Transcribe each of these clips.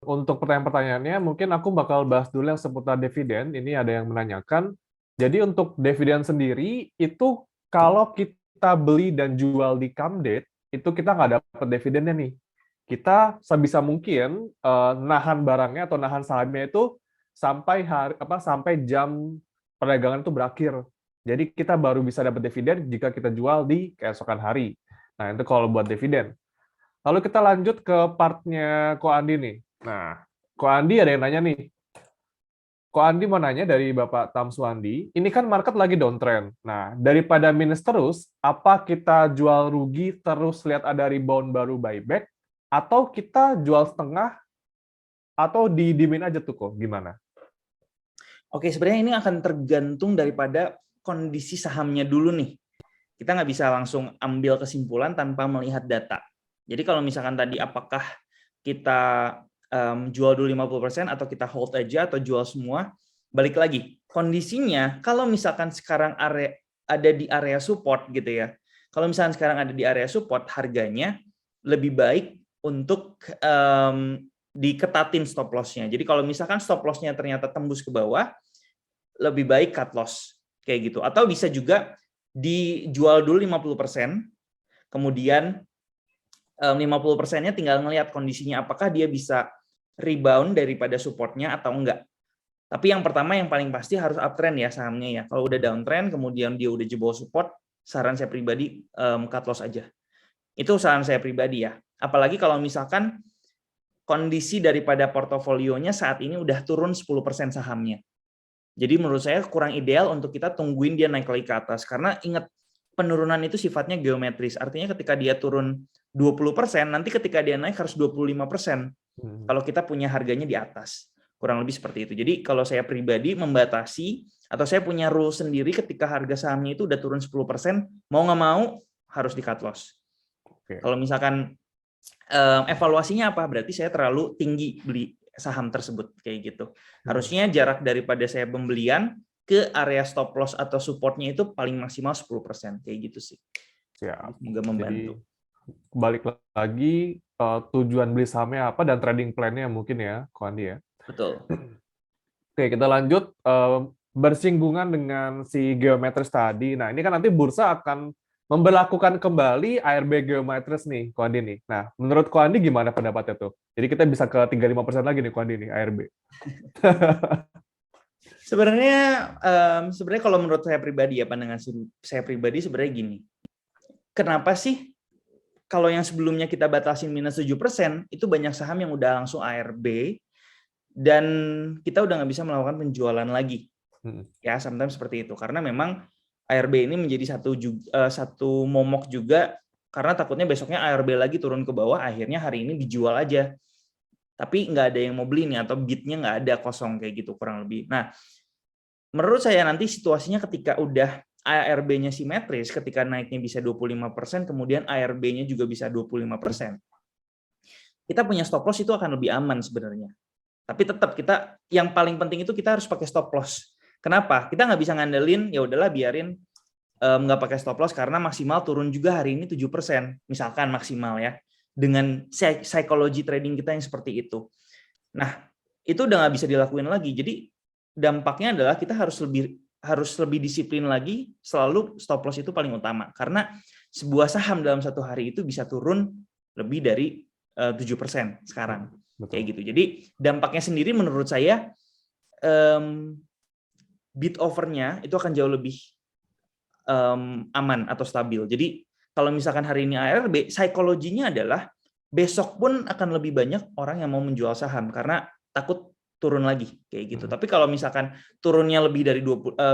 Untuk pertanyaan-pertanyaannya, mungkin aku bakal bahas dulu yang seputar dividen. Ini ada yang menanyakan. Jadi untuk dividen sendiri, itu kalau kita beli dan jual di come date, itu kita nggak dapat dividennya nih. Kita sebisa mungkin nahan barangnya atau nahan sahamnya itu sampai sampai jam perdagangan itu berakhir. Jadi kita baru bisa dapat dividen jika kita jual di keesokan hari. Nah, itu kalau buat dividen. Lalu kita lanjut ke partnya Ko Andi nih. Nah, Ko Andi ada yang nanya nih. Ko Andi mau nanya dari Bapak Tamsuandi, ini kan market lagi downtrend. Nah, daripada minus terus, apa kita jual rugi terus lihat ada rebound baru buyback, atau kita jual setengah, atau didiemin aja tuh kok, gimana? Oke, sebenarnya ini akan tergantung daripada kondisi sahamnya dulu nih. Kita nggak bisa langsung ambil kesimpulan tanpa melihat data. Jadi kalau misalkan tadi apakah kita jual dulu 50% atau kita hold aja atau jual semua, balik lagi. Kondisinya kalau misalkan sekarang ada di area support gitu ya. Kalau misalkan sekarang ada di area support, harganya lebih baik untuk diketatin stop loss-nya. Jadi kalau misalkan stop loss-nya ternyata tembus ke bawah, lebih baik cut loss kayak gitu. Atau bisa juga dijual dulu 50%, kemudian 50%-nya tinggal ngelihat kondisinya apakah dia bisa rebound daripada supportnya atau enggak. Tapi yang pertama yang paling pasti harus uptrend ya sahamnya ya. Kalau udah downtrend kemudian dia udah jebol support, saran saya pribadi cut loss aja. Itu saran saya pribadi ya. Apalagi kalau misalkan kondisi daripada portofolionya saat ini udah turun 10% sahamnya. Jadi menurut saya kurang ideal untuk kita tungguin dia naik lagi ke atas. Karena ingat, penurunan itu sifatnya geometris. Artinya ketika dia turun 20%, nanti ketika dia naik harus 25%. Kalau kita punya harganya di atas. Kurang lebih seperti itu. Jadi kalau saya pribadi membatasi, atau saya punya rule sendiri ketika harga sahamnya itu udah turun 10%, mau nggak mau harus di cut loss. Kalau misalkan evaluasinya apa? Berarti saya terlalu tinggi beli saham tersebut kayak gitu. Harusnya jarak daripada saya pembelian ke area stop loss atau supportnya itu paling maksimal 10% kayak gitu sih. Siap. Semoga membantu. Jadi balik lagi tujuan beli sahamnya apa dan trading plan-nya mungkin ya, Ko Andi ya. Betul. Oke, kita lanjut bersinggungan dengan si geometris tadi. Nah, ini kan nanti bursa akan memberlakukan kembali ARB geometris nih, Ko Andi nih. Nah, menurut Ko Andi gimana pendapatnya tuh? Jadi kita bisa ke 35% lagi nih, Ko Andi nih, ARB. Sebenarnya kalau menurut saya pribadi ya, pandangan saya pribadi sebenarnya gini. Kenapa sih kalau yang sebelumnya kita batasin minus 7%, itu banyak saham yang udah langsung ARB dan kita udah nggak bisa melakukan penjualan lagi. Ya, sometimes seperti itu. Karena memang ARB ini menjadi satu momok juga, karena takutnya besoknya ARB lagi turun ke bawah, akhirnya hari ini dijual aja. Tapi nggak ada yang mau beli nih, atau bidnya nggak ada, kosong kayak gitu kurang lebih. Nah, menurut saya nanti situasinya ketika udah ARB-nya simetris, ketika naiknya bisa 25%, kemudian ARB-nya juga bisa 25%. Kita punya stop loss itu akan lebih aman sebenarnya. Tapi tetap yang paling penting itu kita harus pakai stop loss. Kenapa? Kita nggak bisa ngandelin, ya udahlah biarin nggak pakai stop loss karena maksimal turun juga hari ini 7%. Misalkan maksimal ya. Dengan psikologi trading kita yang seperti itu. Nah, itu udah nggak bisa dilakuin lagi. Jadi dampaknya adalah kita harus lebih disiplin lagi, selalu stop loss itu paling utama. Karena sebuah saham dalam satu hari itu bisa turun lebih dari 7% sekarang. Betul. Kayak gitu. Jadi dampaknya sendiri menurut saya bid overnya itu akan jauh lebih aman atau stabil. Jadi kalau misalkan hari ini ARB, psikologinya adalah besok pun akan lebih banyak orang yang mau menjual saham karena takut turun lagi kayak gitu. Tapi kalau misalkan turunnya lebih dari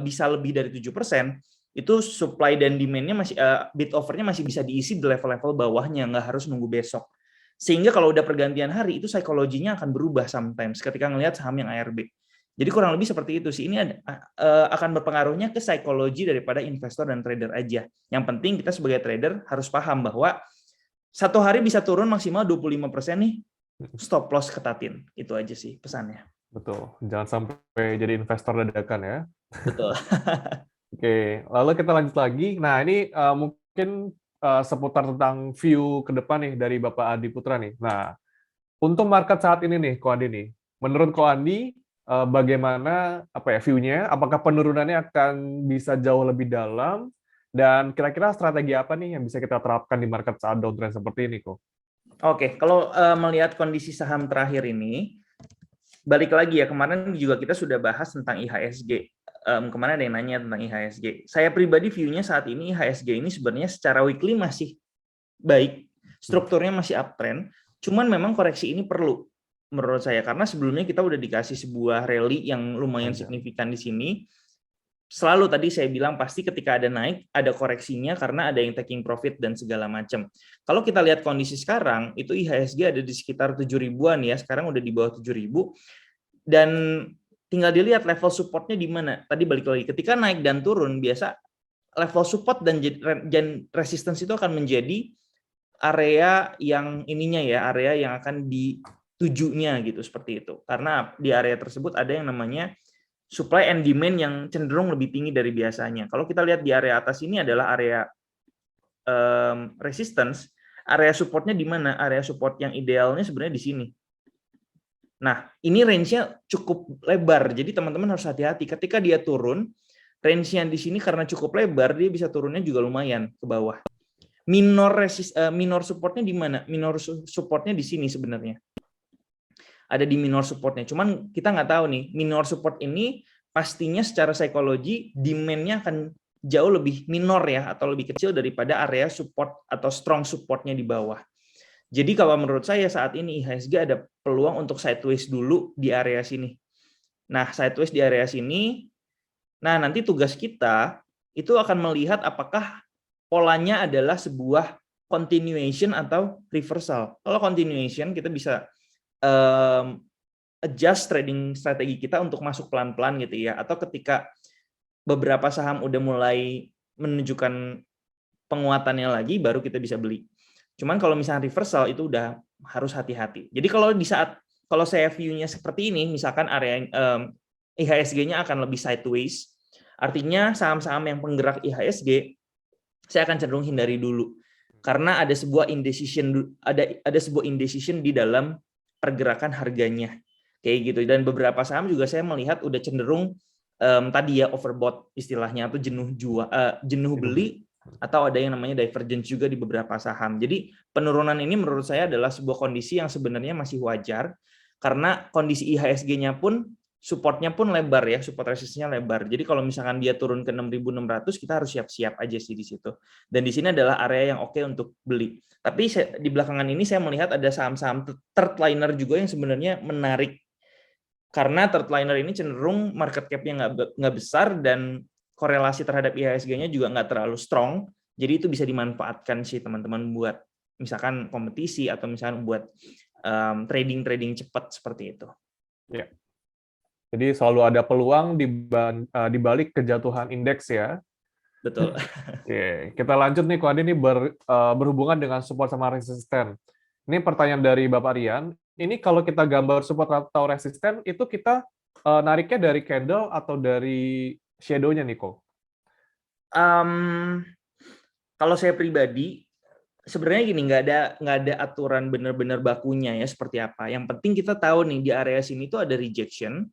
bisa lebih dari 7%, itu supply dan demand-nya masih bid overnya masih bisa diisi di level-level bawahnya, nggak harus nunggu besok. Sehingga kalau udah pergantian hari itu psikologinya akan berubah sometimes ketika ngelihat saham yang ARB. Jadi kurang lebih seperti itu sih. Ini akan berpengaruhnya ke psikologi daripada investor dan trader aja. Yang penting kita sebagai trader harus paham bahwa satu hari bisa turun maksimal 25% nih, stop loss ketatin. Itu aja sih pesannya. Betul. Jangan sampai jadi investor dadakan ya. Betul. Oke, lalu kita lanjut lagi. Nah, ini mungkin seputar tentang view ke depan nih dari Bapak Adi Putra nih. Nah, Untuk market saat ini nih, Ko Andi nih, menurut Ko Andi, bagaimana view-nya? Apakah penurunannya akan bisa jauh lebih dalam? Dan kira-kira strategi apa nih yang bisa kita terapkan di market saat downtrend seperti ini, Ko? Oke, kalau melihat kondisi saham terakhir ini, balik lagi ya, kemarin juga kita sudah bahas tentang IHSG. Kemarin ada yang nanya tentang IHSG. Saya pribadi view-nya saat ini IHSG ini sebenarnya secara weekly masih baik, strukturnya masih uptrend, cuman memang koreksi ini perlu menurut saya, karena sebelumnya kita udah dikasih sebuah rally yang lumayan signifikan di sini. Selalu tadi saya bilang pasti ketika ada naik, ada koreksinya karena ada yang taking profit dan segala macam. Kalau kita lihat kondisi sekarang, itu IHSG ada di sekitar 7.000-an ya, sekarang udah di bawah 7.000, dan tinggal dilihat level supportnya di mana. Tadi balik lagi, ketika naik dan turun, biasa level support dan resistance itu akan menjadi area yang ininya ya, area yang akan ditujunya gitu, seperti itu. Karena di area tersebut ada yang namanya supply and demand yang cenderung lebih tinggi dari biasanya. Kalau kita lihat di area atas ini adalah area resistance, area supportnya di mana? Area support yang idealnya sebenarnya di sini. Nah, ini range-nya cukup lebar, jadi teman-teman harus hati-hati. Ketika dia turun, range-nya di sini karena cukup lebar, dia bisa turunnya juga lumayan ke bawah. Minor supportnya di mana? Minor supportnya di sini sebenarnya. Ada di minor supportnya. Cuman kita nggak tahu nih, minor support ini pastinya secara psikologi demand-nya akan jauh lebih minor ya, atau lebih kecil daripada area support atau strong supportnya di bawah. Jadi kalau menurut saya saat ini IHSG ada peluang untuk sideways dulu di area sini. Nah, sideways di area sini, nah nanti tugas kita itu akan melihat apakah polanya adalah sebuah continuation atau reversal. Kalau continuation, kita bisa adjust trading strategi kita untuk masuk pelan-pelan gitu ya. Atau ketika beberapa saham udah mulai menunjukkan penguatannya lagi, baru kita bisa beli. Cuman kalau misalnya reversal itu udah harus hati-hati. Jadi kalau saya view-nya seperti ini, misalkan area IHSG-nya akan lebih sideways, artinya saham-saham yang penggerak IHSG saya akan cenderung hindari dulu karena ada sebuah indecision di dalam pergerakan harganya kayak gitu. Dan beberapa saham juga saya melihat udah cenderung tadi ya overbought istilahnya, atau jenuh beli, atau ada yang namanya divergence juga di beberapa saham. Jadi penurunan ini menurut saya adalah sebuah kondisi yang sebenarnya masih wajar karena kondisi IHSG-nya pun supportnya pun lebar ya, support resistance-nya lebar. Jadi kalau misalkan dia turun ke 6.600, kita harus siap-siap aja sih di situ. Dan di sini adalah area yang oke untuk beli. Tapi di belakangan ini saya melihat ada saham-saham third liner juga yang sebenarnya menarik. Karena third liner ini cenderung market cap-nya nggak besar dan korelasi terhadap IHSG-nya juga nggak terlalu strong. Jadi itu bisa dimanfaatkan sih teman-teman buat misalkan kompetisi atau misalkan buat trading cepat seperti itu. Ya. Jadi selalu ada peluang di balik kejatuhan indeks ya. Betul. Oke, kita lanjut nih, Ko Andi, ini berhubungan dengan support sama resisten. Ini pertanyaan dari Bapak Rian. Ini kalau kita gambar support atau resisten, itu kita nariknya dari candle atau dari shadow-nya nih, Ko? Kalau saya pribadi, sebenarnya gini, nggak ada aturan benar-benar bakunya ya seperti apa. Yang penting kita tahu nih di area sini tuh ada rejection,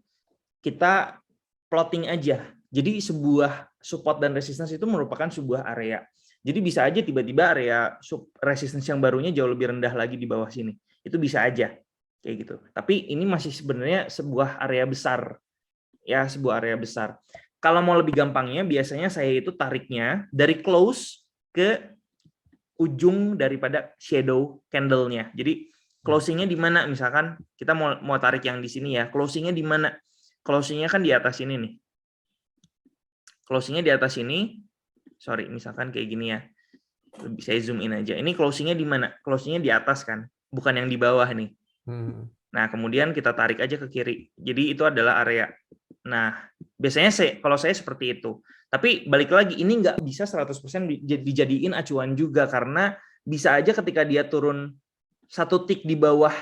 kita plotting aja. Jadi sebuah support dan resistance itu merupakan sebuah area. Jadi bisa aja tiba-tiba area resistance yang barunya jauh lebih rendah lagi di bawah sini. Itu bisa aja kayak gitu. Tapi ini masih sebenarnya sebuah area besar. Ya, sebuah area besar. Kalau mau lebih gampangnya, biasanya saya itu tariknya dari close ke ujung daripada shadow candle-nya. Jadi closing-nya di mana? Misalkan kita mau tarik yang di sini ya. Closing-nya di mana? Closing-nya kan di atas ini nih. Closing-nya di atas ini. Sorry, misalkan kayak gini ya. Lebih saya zoom in aja. Ini closing-nya di mana? Closing-nya di atas kan, bukan yang di bawah nih. Nah, kemudian kita tarik aja ke kiri. Jadi itu adalah area. Nah, biasanya kalau saya seperti itu. Tapi balik lagi, ini nggak bisa 100% dijadiin acuan juga, karena bisa aja ketika dia turun satu tick di bawah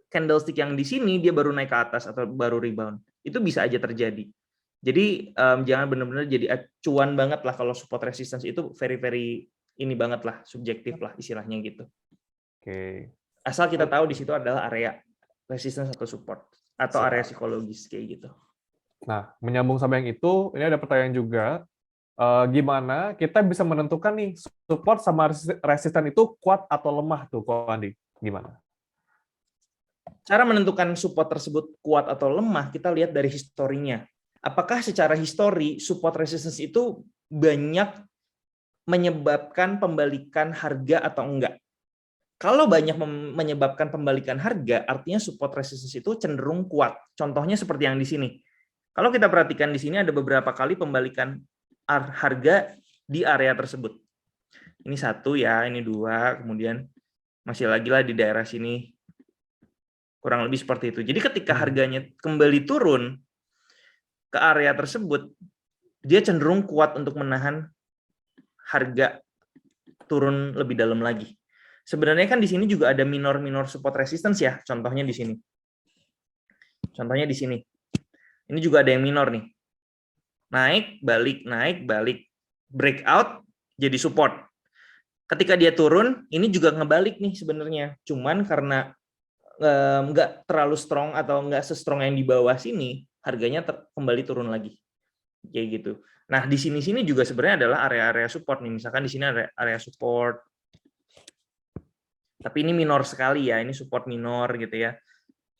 candlestick yang di sini, dia baru naik ke atas atau baru rebound. Itu bisa aja terjadi. Jadi jangan benar-benar jadi acuan banget lah kalau support resistance itu very ini banget lah, subjektif lah istilahnya gitu. Oke. Asal kita tahu di situ adalah area resistance atau support atau area Siap. psikologis kayak gitu. Nah, menyambung sama yang itu, ini ada pertanyaan juga. Gimana kita bisa menentukan nih support sama resisten itu kuat atau lemah tuh, Ko Andi? Gimana? Cara menentukan support tersebut kuat atau lemah, kita lihat dari historinya. Apakah secara histori support resistance itu banyak menyebabkan pembalikan harga atau enggak? Kalau banyak menyebabkan pembalikan harga, artinya support resistance itu cenderung kuat. Contohnya seperti yang di sini. Kalau kita perhatikan di sini ada beberapa kali pembalikan harga di area tersebut. Ini satu ya, ini dua, kemudian masih lagi lah di daerah sini. Kurang lebih seperti itu. Jadi ketika harganya kembali turun ke area tersebut, dia cenderung kuat untuk menahan harga turun lebih dalam lagi. Sebenarnya kan di sini juga ada minor support resistance ya, contohnya di sini. Contohnya di sini. Ini juga ada yang minor nih. Naik, balik, breakout jadi support. Ketika dia turun, ini juga ngebalik nih sebenarnya. Cuman karena nggak terlalu strong atau nggak se-strong yang di bawah sini, harganya kembali turun lagi. Kayak gitu. Nah, di sini juga sebenarnya adalah area-area support nih. Misalkan di sini area support. Tapi ini minor sekali ya, ini support minor gitu ya.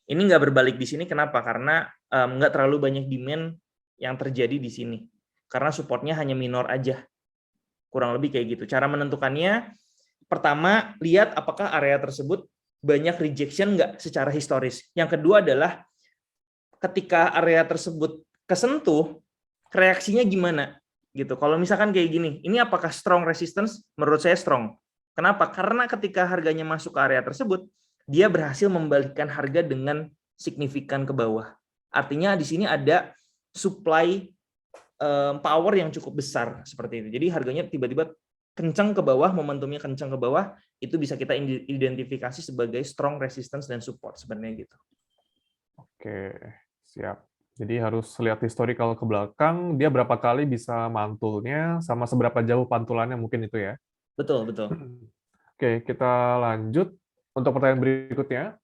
Ini nggak berbalik di sini, kenapa? Karena nggak terlalu banyak demand yang terjadi di sini. Karena supportnya hanya minor aja. Kurang lebih kayak gitu. Cara menentukannya, pertama, lihat apakah area tersebut banyak rejection nggak secara historis. Yang kedua adalah, ketika area tersebut kesentuh, reaksinya gimana? Gitu. Kalau misalkan kayak gini, ini apakah strong resistance? Menurut saya strong. Kenapa? Karena ketika harganya masuk ke area tersebut, dia berhasil membalikkan harga dengan signifikan ke bawah. Artinya di sini ada supply power yang cukup besar seperti itu. Jadi harganya tiba-tiba kencang ke bawah, momentumnya kencang ke bawah, itu bisa kita identifikasi sebagai strong resistance dan support sebenarnya gitu. Oke, siap. Jadi harus lihat historical ke belakang, dia berapa kali bisa mantulnya, sama seberapa jauh pantulannya mungkin itu ya. Betul, betul. Oke, kita lanjut untuk pertanyaan berikutnya.